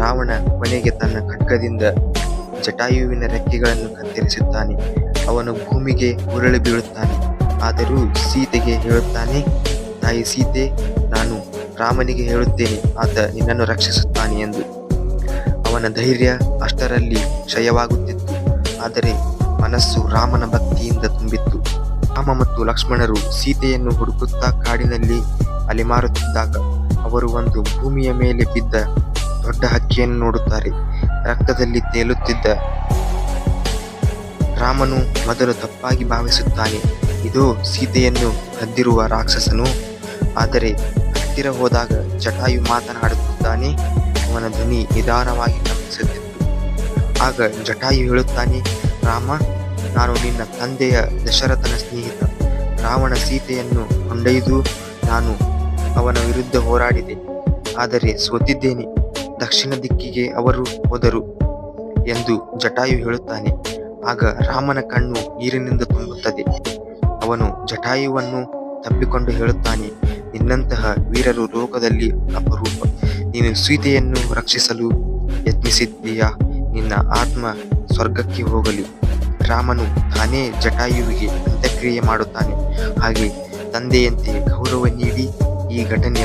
ರಾವಣ ಕೊನೆಗೆ ತನ್ನ ಖಡ್ಗದಿಂದ ಜಟಾಯುವಿನ ರೆಕ್ಕೆಗಳನ್ನು ಕತ್ತರಿಸುತ್ತಾನೆ. ಅವನು ಭೂಮಿಗೆ ಉರುಳಿ ಬೀಳುತ್ತಾನೆ. ಆದರೂ ಸೀತೆಗೆ ಹೇಳುತ್ತಾನೆ, ತಾಯಿ ಸೀತೆ, ನಾನು ರಾಮನಿಗೆ ಹೇಳುತ್ತೇನೆ, ಆತ ನಿನ್ನನ್ನು ರಕ್ಷಿಸುತ್ತಾನೆ ಎಂದು. ಅವನ ಧೈರ್ಯ ಅಷ್ಟರಲ್ಲಿ ಕ್ಷಯವಾಗುತ್ತಿತ್ತು. ಆದರೆ ಮನಸ್ಸು ರಾಮನ ಭಕ್ತಿಯಿಂದ ತುಂಬಿತ್ತು. ರಾಮ ಮತ್ತು ಲಕ್ಷ್ಮಣರು ಸೀತೆಯನ್ನು ಹುಡುಕುತ್ತಾ ಕಾಡಿನಲ್ಲಿ ಅಲೆಮಾರುತ್ತಿದ್ದಾಗ ಅವರು ಒಂದು ಭೂಮಿಯ ಮೇಲೆ ಬಿದ್ದ ದೊಡ್ಡ ಹಕ್ಕಿಯನ್ನು ನೋಡುತ್ತಾರೆ. ರಕ್ತದಲ್ಲಿ ತೇಲುತ್ತಿದ್ದ ರಾಮನು ಮೊದಲು ತಪ್ಪಾಗಿ ಭಾವಿಸುತ್ತಾನೆ, ಇದೋ ಸೀತೆಯನ್ನು ಕದ್ದಿರುವ ರಾಕ್ಷಸನು. ಆದರೆ ಹತ್ತಿರ ಹೋದಾಗ ಜಟಾಯು ಮಾತನಾಡುತ್ತಿದ್ದಾನೆ. ಅವನ ಧ್ವನಿ ನಿಧಾನವಾಗಿ ಕಂಪಿಸುತ್ತಿತ್ತು. ಆಗ ಜಟಾಯು ಹೇಳುತ್ತಾನೆ, ರಾಮ, ನಾನು ನಿನ್ನ ತಂದೆಯ ದಶರಥನ ಸ್ನೇಹಿತ. ರಾವಣ ಸೀತೆಯನ್ನು ಕೊಂಡೊಯ್ದು ನಾನು ಅವನ ವಿರುದ್ಧ ಹೋರಾಡಿದೆ, ಆದರೆ ಸೋತಿದ್ದೇನೆ. ದಕ್ಷಿಣ ದಿಕ್ಕಿಗೆ ಅವರು ಹೋದರು ಎಂದು ಜಟಾಯು ಹೇಳುತ್ತಾನೆ. ಆಗ ರಾಮನ ಕಣ್ಣು ನೀರಿನಿಂದ ತುಂಬುತ್ತದೆ. ಅವನು ಜಟಾಯುವನ್ನು ತಬ್ಬಿಕೊಂಡು ಹೇಳುತ್ತಾನೆ, ನಿನ್ನಂತಹ ವೀರರು ಲೋಕದಲ್ಲಿ ಅಪರೂಪ. ನೀನು ಸೀತೆಯನ್ನು ರಕ್ಷಿಸಲು ಯತ್ನಿಸಿದ್ದೀಯಾ? ನಿನ್ನ ಆತ್ಮ ಸ್ವರ್ಗಕ್ಕೆ ಹೋಗಲಿ. ರಾಮನು ತಾನೇ ಜಟಾಯುವಿಗೆ ಅಂತ್ಯಕ್ರಿಯೆ ಮಾಡುತ್ತಾನೆ. ಹಾಗೆ ತಂದೆಯಂತೆ ಗೌರವ ನೀಡಿ ಈ ಘಟನೆ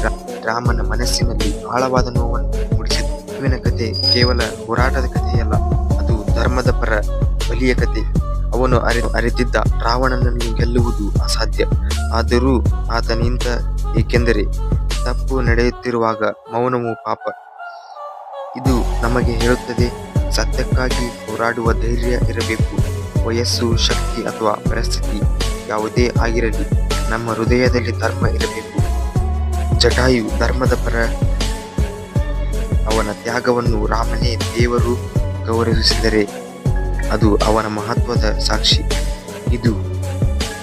ರಾಮನ ಮನಸ್ಸಿನಲ್ಲಿ ಆಳವಾದ ನೋವನ್ನು ಮೂಡಿಸಿತು. ರಾಮನ ಕಥೆ ಕೇವಲ ಹೋರಾಟದ ಕಥೆಯಲ್ಲ, ಅದು ಧರ್ಮದ ಪರ ಬಲಿಯ ಕಥೆ. ಅವನು ಅರಿತಿದ್ದ ರಾವಣನನ್ನು ಗೆಲ್ಲುವುದು ಅಸಾಧ್ಯ. ಆದರೂ ಆತ ನಿಂತ, ಏಕೆಂದರೆ ತಪ್ಪು ನಡೆಯುತ್ತಿರುವಾಗ ಮೌನವು ಪಾಪ. ಇದು ನಮಗೆ ಹೇಳುತ್ತದೆ, ಸತ್ಯಕ್ಕಾಗಿ ಹೋರಾಡುವ ಧೈರ್ಯ ಇರಬೇಕು. ವಯಸ್ಸು, ಶಕ್ತಿ ಅಥವಾ ಪರಿಸ್ಥಿತಿ ಯಾವುದೇ ಆಗಿರಲಿ, ನಮ್ಮ ಹೃದಯದಲ್ಲಿ ಧರ್ಮ ಇರಬೇಕು. ಜಟಾಯು ಧರ್ಮದ ಪರ. ಅವನ ತ್ಯಾಗವನ್ನು ರಾಮನೇ ದೇವರು ಗೌರವಿಸಿದರೆ ಅದು ಅವನ ಮಹತ್ವದ ಸಾಕ್ಷಿ. ಇದು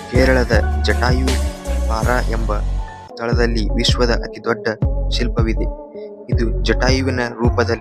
ಕೇರಳದ ಜಟಾಯು ಪಾರ ಎಂಬ ಸ್ಥಳದಲ್ಲಿ ವಿಶ್ವದ ಅತಿ ದೊಡ್ಡ ಶಿಲ್ಪವಿದೆ. ಇದು ಜಟಾಯುವಿನ ರೂಪದಲ್ಲಿ